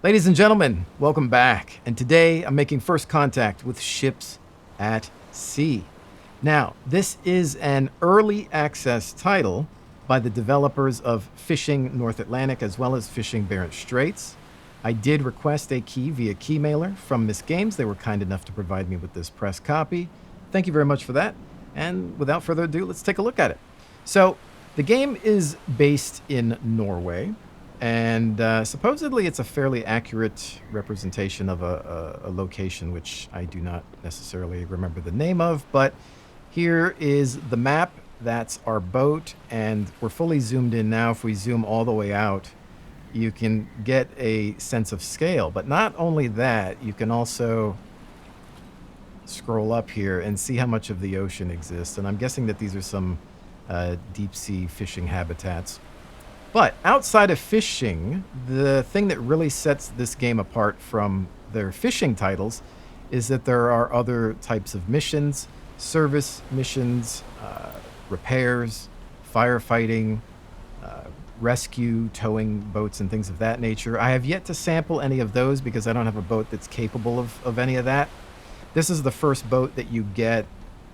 Ladies and gentlemen, welcome back. And today I'm making first contact with ships at sea. Now, this is an early access title by the developers of Fishing North Atlantic as well as Fishing Barents Straits. I did request a key via key mailer from Miss Games. They were kind enough to provide me with this press copy. Thank you very much for that. And without further ado, let's take a look at it. So, the game is based in Norway. And supposedly it's a fairly accurate representation of a location, which I do not necessarily remember the name of. But here is the map. That's our boat. And we're fully zoomed in now. If we zoom all the way out, you can get a sense of scale. But not only that, you can also scroll up here and see how much of the ocean exists. And I'm guessing that these are some deep sea fishing habitats. But outside of fishing, the thing that really sets this game apart from their fishing titles is that there are other types of missions, service missions, repairs, firefighting, rescue, towing boats, and things of that nature. I have yet to sample any of those because I don't have a boat that's capable of any of that. This is the first boat that you get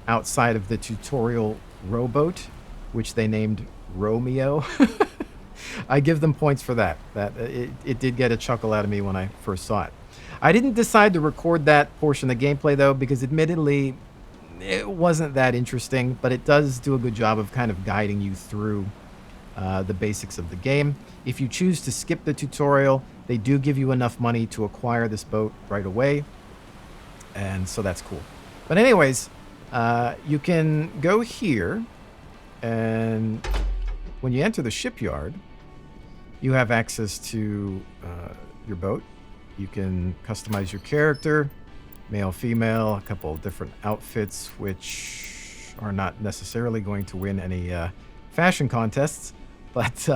outside of the tutorial rowboat, which they named Romeo. I give them points for that. It did get a chuckle out of me when I first saw it. I didn't decide to record that portion of the gameplay, though, because admittedly, it wasn't that interesting, but it does do a good job of kind of guiding you through the basics of the game. If you choose to skip the tutorial, they do give you enough money to acquire this boat right away, and so that's cool. But anyways, you can go here, and when you enter the shipyard, you have access to your boat. You can customize your character, male, female, a couple of different outfits, which are not necessarily going to win any fashion contests. But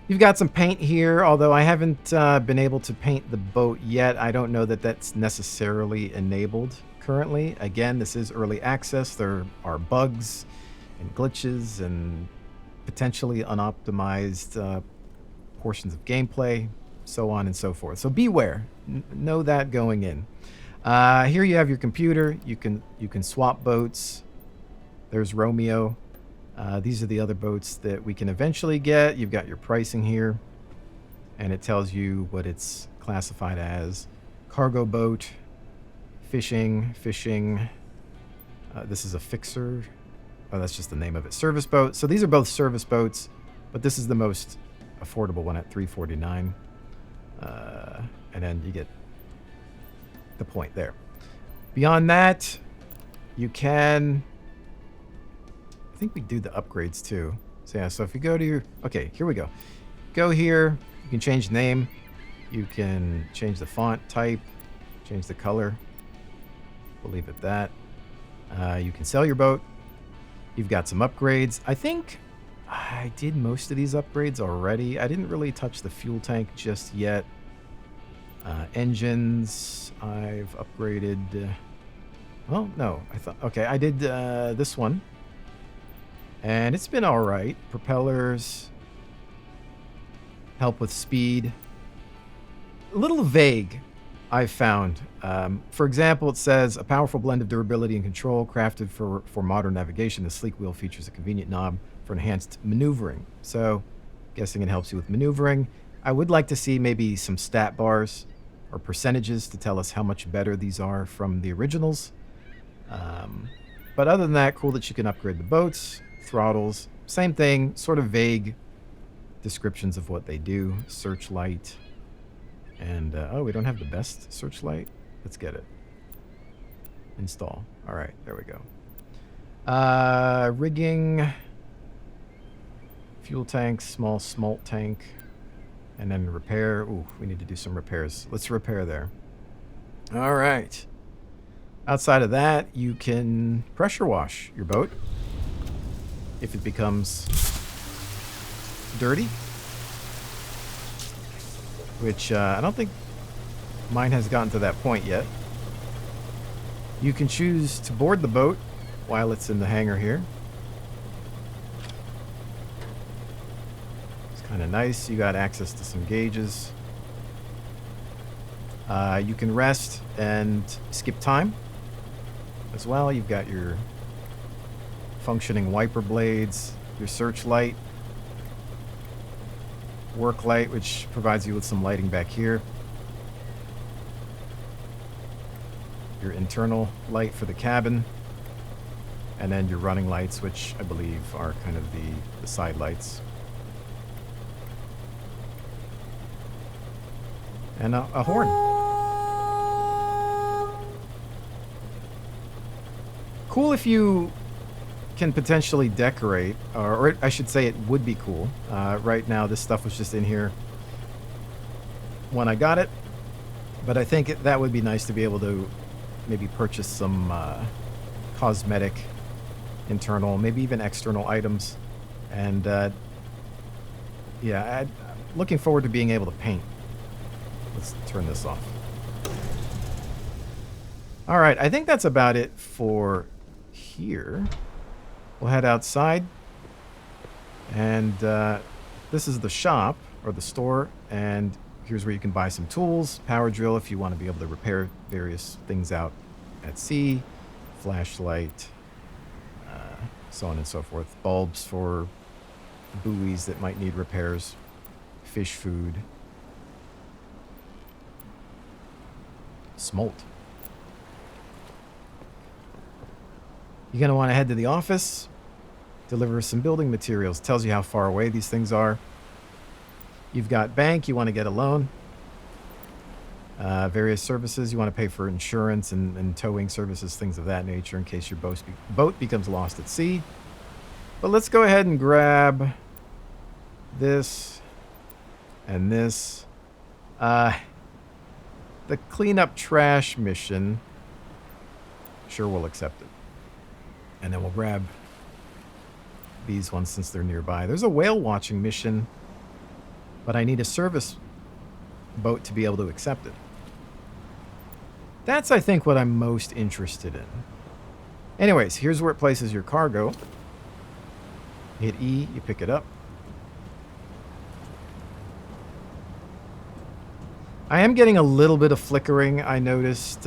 you've got some paint here, although I haven't been able to paint the boat yet. I don't know that that's necessarily enabled currently. Again, this is early access. There are bugs and glitches and potentially unoptimized portions of gameplay, so on and so forth. So beware. Know that going in. Here you have your computer. You can swap boats. There's Romeo. These are the other boats that we can eventually get. You've got your pricing here, and it tells you what it's classified as: cargo boat, fishing. This is a fixer. Oh, that's just the name of it. Service boat. So these are both service boats, but this is the most affordable one at $349. And then you get the point there. Beyond that, you can... I think we do the upgrades too. So yeah, so if you go to your... Okay, here we go. Go here. You can change the name. You can change the font type. Change the color. We'll leave it that. You can sell your boat. You've got some upgrades. I think I did most of these upgrades already. I didn't really touch the fuel tank just yet. Engines, I've upgraded. Well, no, I thought, okay, I did this one. And it's been all right. Propellers, help with speed. A little vague, I've found. For example, it says a powerful blend of durability and control crafted for modern navigation. The sleek wheel features a convenient knob for enhanced maneuvering. So, guessing it helps you with maneuvering. I would like to see maybe some stat bars or percentages to tell us how much better these are from the originals. But other than that, cool that you can upgrade the boats, throttles, same thing, sort of vague descriptions of what they do. Searchlight. And, oh, we don't have the best searchlight. Let's get it. Install. All right, there we go. Rigging. Fuel tank, small smolt tank. And then repair. Ooh, we need to do some repairs. Let's repair there. All right. Outside of that, you can pressure wash your boat if it becomes dirty. Which I don't think mine has gotten to that point yet. You can choose to board the boat while it's in the hangar here. It's kind of nice. You got access to some gauges. You can rest and skip time as well. You've got your functioning wiper blades, your searchlight, work light, which provides you with some lighting back here, your internal light for the cabin, and then your running lights, which I believe are kind of the side lights. And a horn. Cool if you can potentially decorate, or I should say it would be cool. Right now, this stuff was just in here when I got it, but I think that would be nice to be able to maybe purchase some cosmetic, internal, maybe even external items. And yeah, I'm looking forward to being able to paint. Let's turn this off. All right, I think that's about it for here. We'll head outside, and this is the shop, or the store, and here's where you can buy some tools, power drill if you want to be able to repair various things out at sea, flashlight, so on and so forth, bulbs for buoys that might need repairs, fish food, smolt. You're going to want to head to the office, deliver some building materials. Tells you how far away these things are. You've got bank, you want to get a loan. Various services, you want to pay for insurance and towing services, things of that nature in case your boat becomes lost at sea. But let's go ahead and grab this and this. The cleanup trash mission, sure, we'll accept it. And then we'll grab these ones since they're nearby. There's a whale watching mission, but I need a service boat to be able to accept it. That's, I think, what I'm most interested in. Anyways, here's where it places your cargo. Hit E, you pick it up. I am getting a little bit of flickering, I noticed.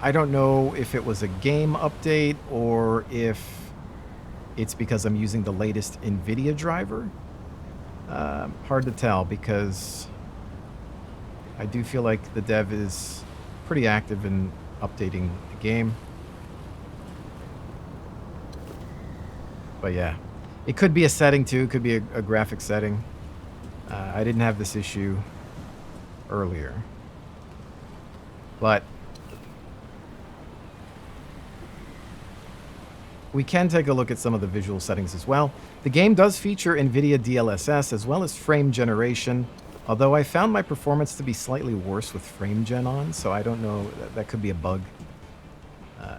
I don't know if it was a game update or if it's because I'm using the latest NVIDIA driver. Hard to tell because I do feel like the dev is pretty active in updating the game. But yeah, it could be a setting too. It could be a graphic setting. I didn't have this issue earlier. But we can take a look at some of the visual settings as well. The game does feature NVIDIA DLSS as well as frame generation, although I found my performance to be slightly worse with frame gen on, so I don't know, that could be a bug.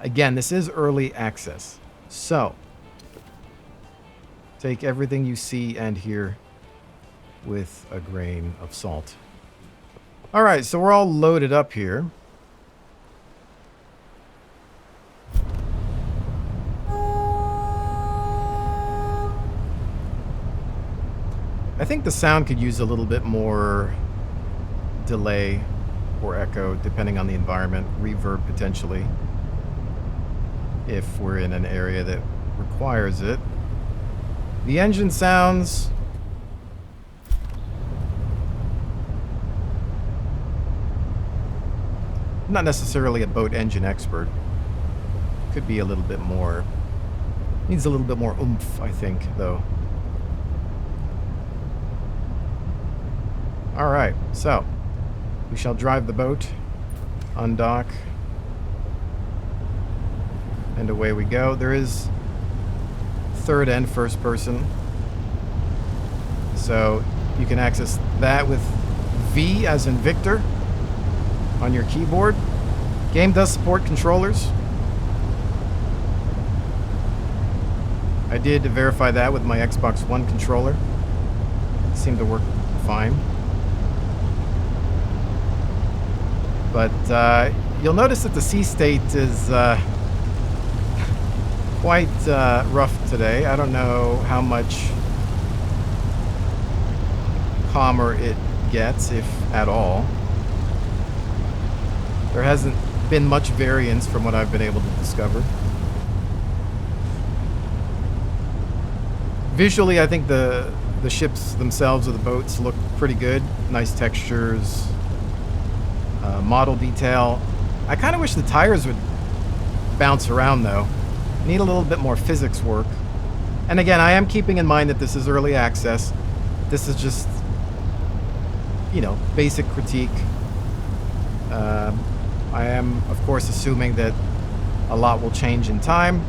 Again, this is early access, so take everything you see and hear with a grain of salt. All right, so we're all loaded up here. I think the sound could use a little bit more delay or echo, depending on the environment, reverb potentially, if we're in an area that requires it. The engine sounds... I'm not necessarily a boat engine expert. Could be a little bit more... Needs a little bit more oomph, I think, though. Alright, so we shall drive the boat, undock, and away we go. There is third and first person, so you can access that with V as in Victor on your keyboard. Game does support controllers. I did verify that with my Xbox One controller. It seemed to work fine. But you'll notice that the sea state is quite rough today. I don't know how much calmer it gets, if at all. There hasn't been much variance from what I've been able to discover. Visually, I think the ships themselves or the boats look pretty good. Nice textures, model detail. I kind of wish the tires would bounce around though. Need a little bit more physics work. And again, I am keeping in mind that this is early access. This is just, you know, basic critique. I am, of course, assuming that a lot will change in time.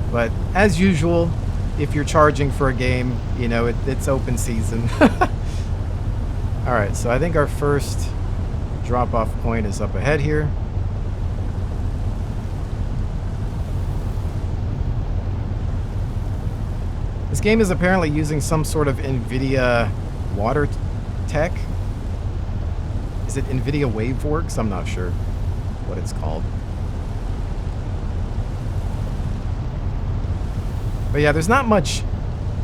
But as usual, if you're charging for a game, you know, it's open season. All right, so I think our first drop-off point is up ahead here. This game is apparently using some sort of NVIDIA water tech. Is it NVIDIA WaveWorks? I'm not sure what it's called. But yeah, there's not much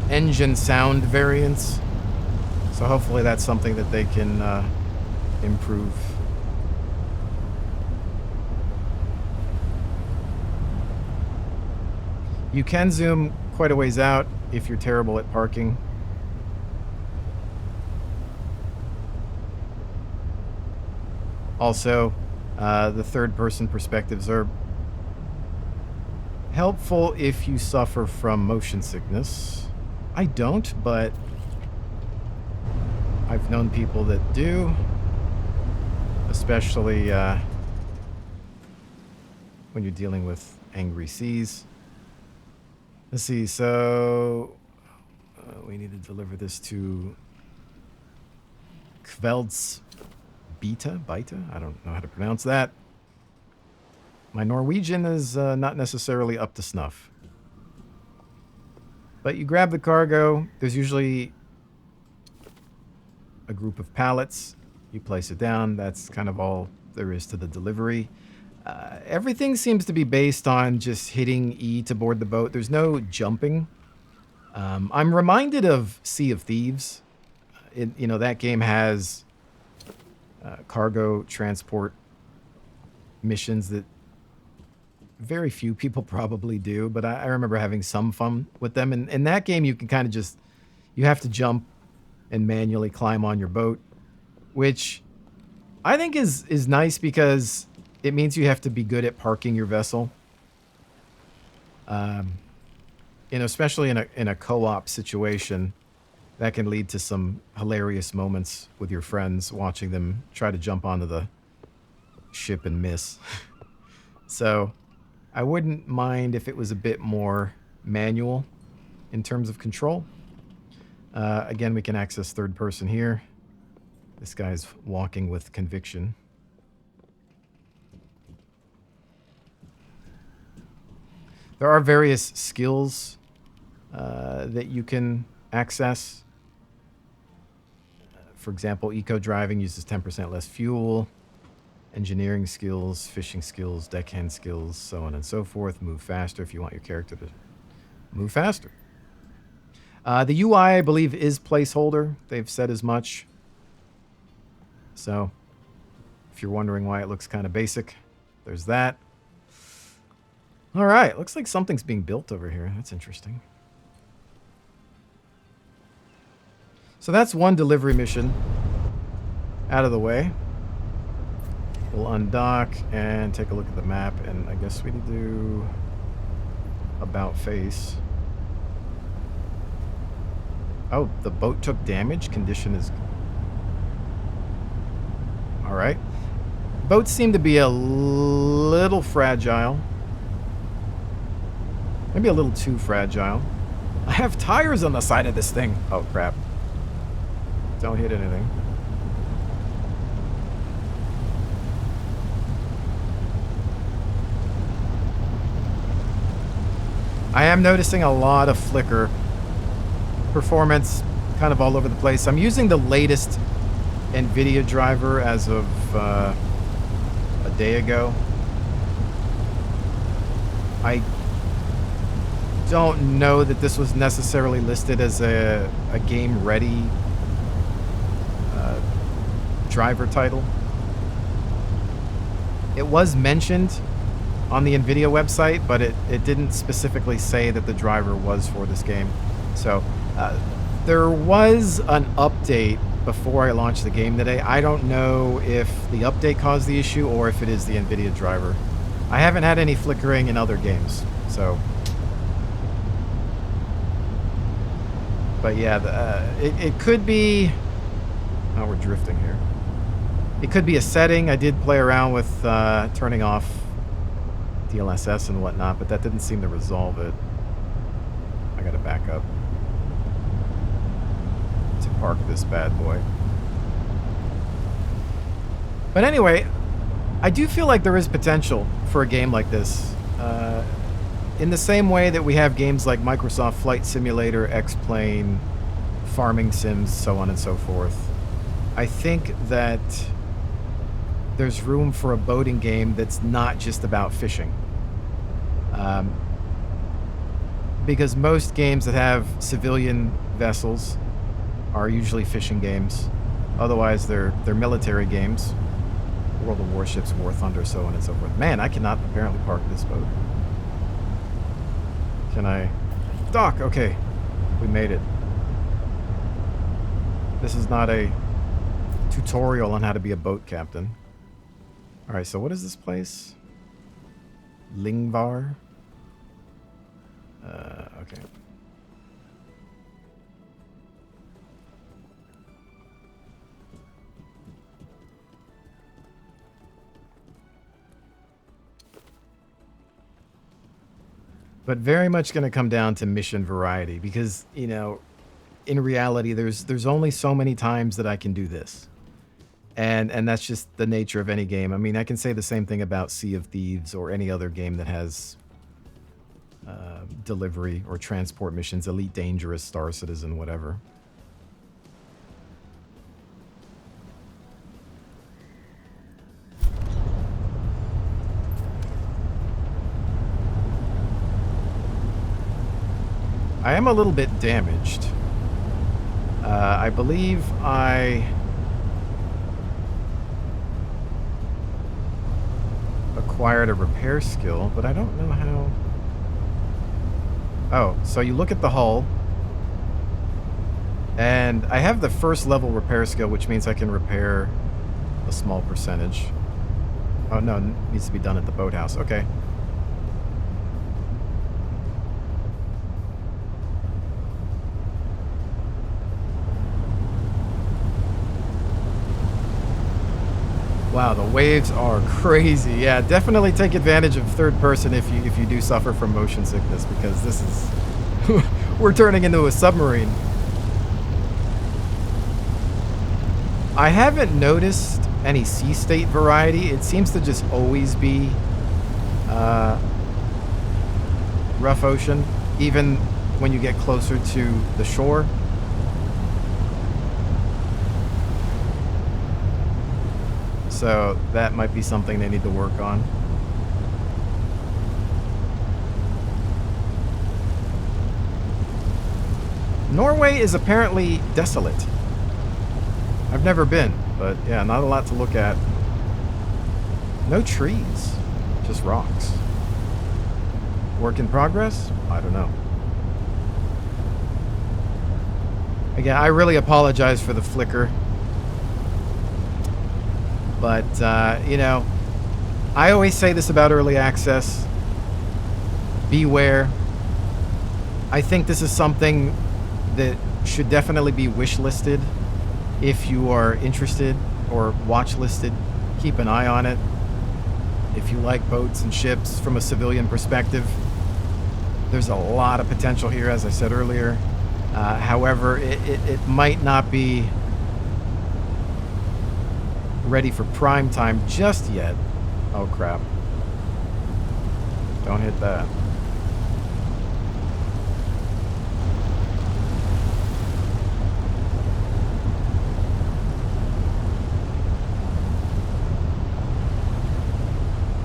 engine sound variance. So hopefully that's something that they can improve. You can zoom quite a ways out if you're terrible at parking. Also, the third-person perspectives are helpful if you suffer from motion sickness. I don't, but I've known people that do, especially when you're dealing with angry seas. Let's see, so we need to deliver this to Kvelds Beta? I don't know how to pronounce that. My Norwegian is not necessarily up to snuff. But you grab the cargo. There's usually a group of pallets. You place it down. That's kind of all there is to the delivery. Everything seems to be based on just hitting E to board the boat. There's no jumping. I'm reminded of Sea of Thieves. You know, that game has cargo transport missions that very few people probably do, but I remember having some fun with them. And in that game, you can kind of just, you have to jump and manually climb on your boat, which I think is nice because it means you have to be good at parking your vessel. You know, especially in a co-op situation, that can lead to some hilarious moments with your friends watching them try to jump onto the ship and miss. So I wouldn't mind if it was a bit more manual in terms of control. Again, we can access third person here. This guy's walking with conviction. There are various skills that you can access. For example, eco driving uses 10% less fuel. Engineering skills, fishing skills, deckhand skills, so on and so forth. Move faster if you want your character to move faster. The UI, I believe, is placeholder. They've said as much. So, if you're wondering why it looks kind of basic, there's that. All right, looks like something's being built over here. That's interesting. So that's one delivery mission out of the way. We'll undock and take a look at the map, and I guess we need to do about face. Oh, the boat took damage. Condition is... All right. Boats seem to be a little fragile. Maybe a little too fragile. I have tires on the side of this thing. Oh, crap. Don't hit anything. I am noticing a lot of flicker. Performance kind of all over the place. I'm using the latest NVIDIA driver as of a day ago. I don't know that this was necessarily listed as a game-ready driver title. It was mentioned on the NVIDIA website, but it didn't specifically say that the driver was for this game. So there was an update before I launched the game today. I don't know if the update caused the issue or if it is the NVIDIA driver. I haven't had any flickering in other games, so... But yeah, it could be... Oh, we're drifting here. It could be a setting. I did play around with turning off DLSS and whatnot, but that didn't seem to resolve it. I gotta back up to park this bad boy. But anyway, I do feel like there is potential for a game like this. In the same way that we have games like Microsoft Flight Simulator, X-Plane, Farming Sims, so on and so forth. I think that there's room for a boating game that's not just about fishing. Because most games that have civilian vessels are usually fishing games. Otherwise, they're military games. World of Warships, War Thunder, so on and so forth. Man, I cannot apparently park this boat. Can I? Dock! Okay. We made it. This is not a tutorial on how to be a boat captain. Alright, so what is this place? Lingvar? Okay. But very much going to come down to mission variety because, you know, in reality, there's only so many times that I can do this. And that's just the nature of any game. I mean, I can say the same thing about Sea of Thieves or any other game that has delivery or transport missions, Elite Dangerous, Star Citizen, whatever. I am a little bit damaged. I believe I acquired a repair skill, but I don't know how. Oh, so you look at the hull, and I have the first level repair skill, which means I can repair a small percentage. Oh no, it needs to be done at the boathouse. Okay. Wow, the waves are crazy. Yeah, definitely take advantage of third person if you do suffer from motion sickness, because this is we're turning into a submarine. I haven't noticed any sea state variety. It seems to just always be rough ocean, even when you get closer to the shore. So that might be something they need to work on. Norway is apparently desolate. I've never been, but yeah, not a lot to look at. No trees, just rocks. Work in progress? I don't know. Again, I really apologize for the flicker. But, you know, I always say this about early access. Beware. I think this is something that should definitely be wish listed if you are interested, or watch listed. Keep an eye on it. If you like boats and ships from a civilian perspective, there's a lot of potential here, as I said earlier. However, it might not be ready for prime time just yet. Oh crap. Don't hit that.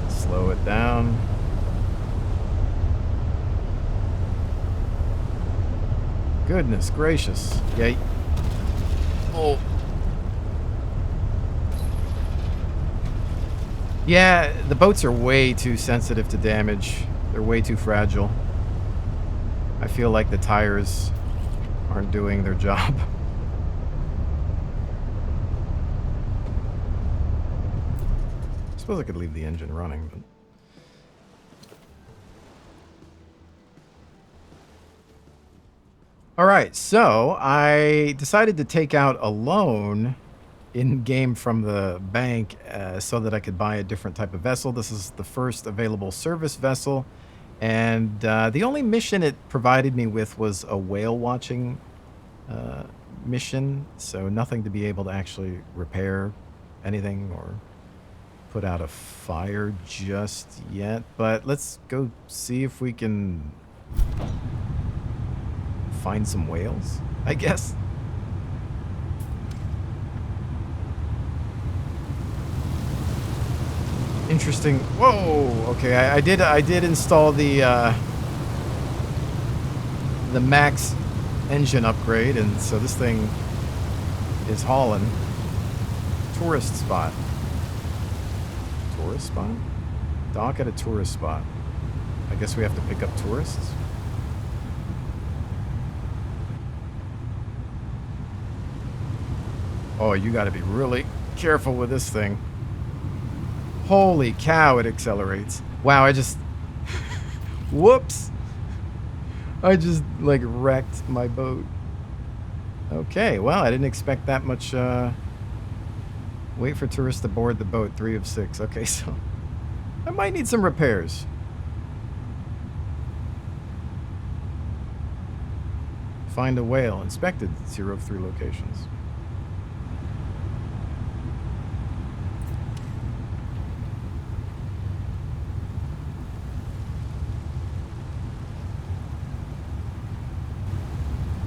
Slow it down. Goodness gracious. Yay. Oh. Yeah, the boats are way too sensitive to damage. They're way too fragile. I feel like the tires aren't doing their job. I suppose I could leave the engine running, but... Alright, so I decided to take out a loan in-game from the bank so that I could buy a different type of vessel. This is the first available service vessel, and the only mission it provided me with was a whale watching mission, so nothing to be able to actually repair anything or put out a fire just yet. But let's go see if we can find some whales, I guess. Interesting. Whoa. Okay, I did install the max engine upgrade, and so this thing is hauling. Tourist spot. Tourist spot? Dock at a tourist spot. I guess we have to pick up tourists. Oh, you got to be really careful with this thing. Holy cow, it accelerates. Wow, I just... Whoops. I just, like, wrecked my boat. Okay, well, I didn't expect that much, Wait for tourists to board the boat, 3 of 6. Okay, so... I might need some repairs. Find a whale. Inspected. 0 of 3 locations.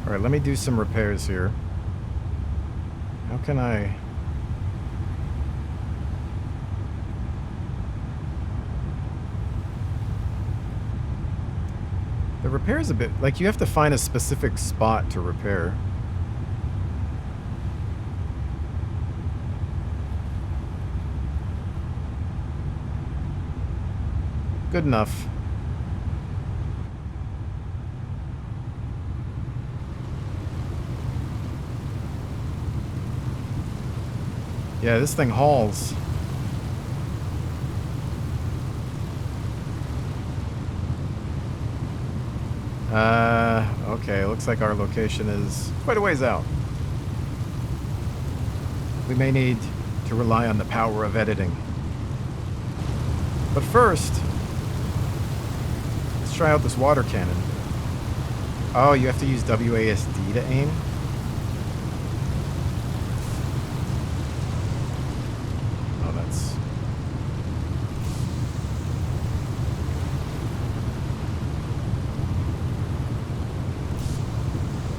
Alright, let me do some repairs here. How can I... The repair's a bit... Like, you have to find a specific spot to repair. Good enough. Yeah, this thing hauls. Okay, looks like our location is quite a ways out. We may need to rely on the power of editing. But first, let's try out this water cannon. Oh, you have to use WASD to aim? Oh, that's...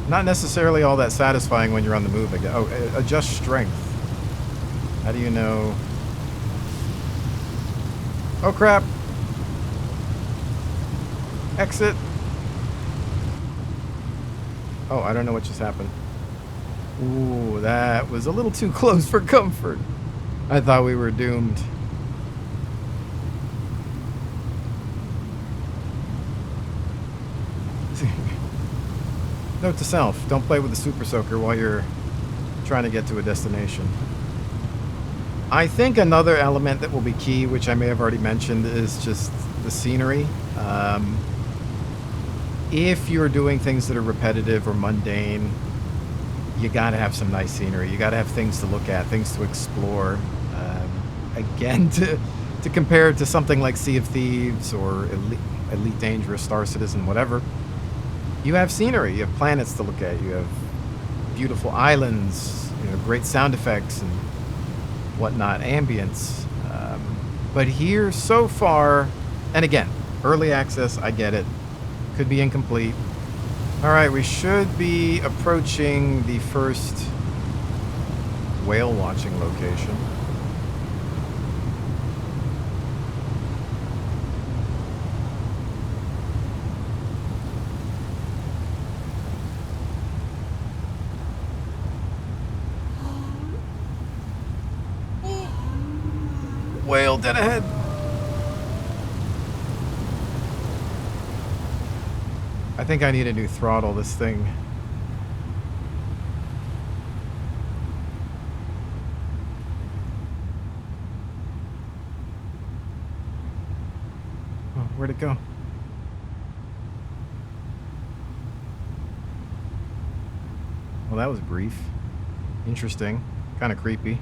Not necessarily all that satisfying when you're on the move. Oh, adjust strength. How do you know? Oh, crap. Exit. Oh, I don't know what just happened. Ooh, that was a little too close for comfort. I thought we were doomed. Note to self, don't play with the Super Soaker while you're trying to get to a destination. I think another element that will be key, which I may have already mentioned, is just the scenery. If you're doing things that are repetitive or mundane, you gotta have some nice scenery. You gotta have things to look at, things to explore. Again, to compare it to something like Sea of Thieves or Elite Dangerous, Star Citizen, whatever, you have scenery, you have planets to look at, you have beautiful islands, you know, great sound effects and whatnot, ambience. But here, so far, and again, early access, I get it. Could be incomplete. Alright, we should be approaching the first whale watching location. Whale dead ahead. I think I need a new throttle, this thing. Oh, where'd it go? Well, that was brief. Interesting. Kind of creepy.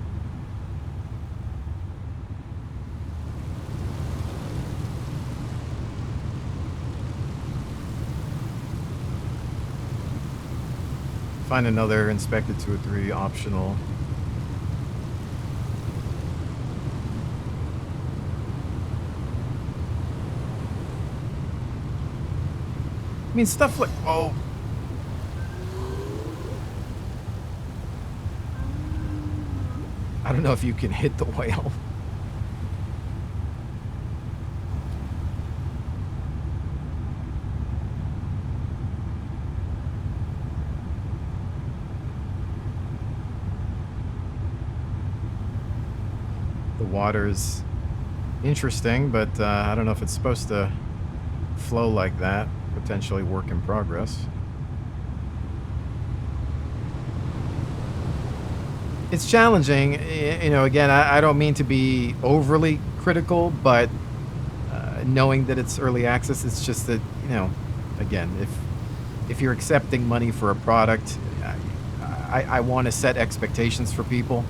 Find another inspected 2 or 3 optional. I mean, stuff like, oh. I don't know if you can hit the whale. The water's interesting, but I don't know if it's supposed to flow like that. Potentially work in progress. It's challenging, you know, again, I don't mean to be overly critical, but knowing that it's early access, it's just that, you know, again, if you're accepting money for a product, I want to set expectations for people.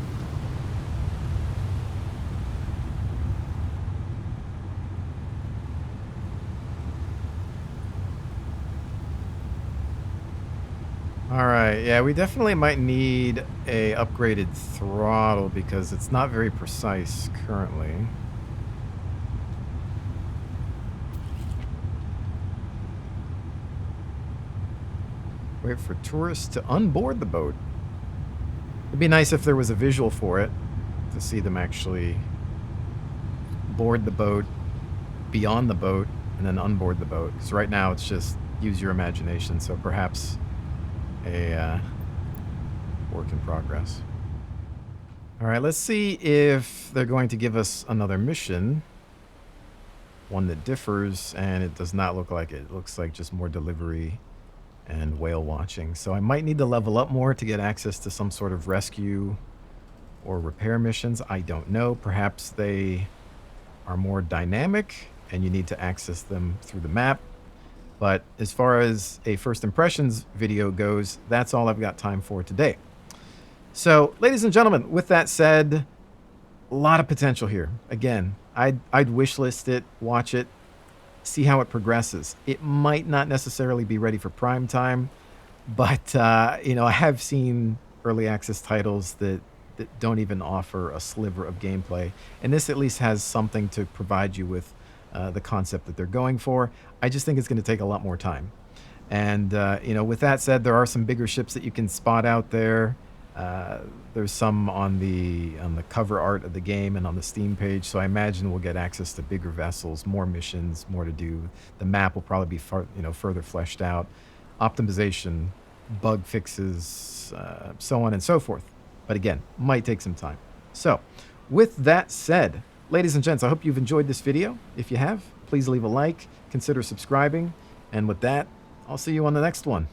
All right, yeah, we definitely might need a upgraded throttle because it's not very precise currently. Wait for tourists to unboard the boat. It'd be nice if there was a visual for it to see them actually board the boat, beyond the boat, and then unboard the boat. Because right now it's just use your imagination, so perhaps a work in progress. All right, let's see if they're going to give us another mission. One that differs, and it does not look like it. It looks like just more delivery and whale watching. So I might need to level up more to get access to some sort of rescue or repair missions. I don't know. Perhaps they are more dynamic and you need to access them through the map. But as far as a first impressions video goes, that's all I've got time for today. So, ladies and gentlemen, with that said, a lot of potential here. Again, I'd wishlist it, watch it, see how it progresses. It might not necessarily be ready for prime time, but you know, I have seen early access titles that don't even offer a sliver of gameplay, and this at least has something to provide you with the concept that they're going for. I just think it's going to take a lot more time. And you know, with that said, there are some bigger ships that you can spot out there. There's some on the cover art of the game and on the Steam page, so I imagine we'll get access to bigger vessels, more missions, more to do. The map will probably be further fleshed out, optimization, bug fixes, so on and so forth. But again, might take some time. So, with that said, ladies and gents, I hope you've enjoyed this video. If you have, please leave a like, consider subscribing, and with that, I'll see you on the next one.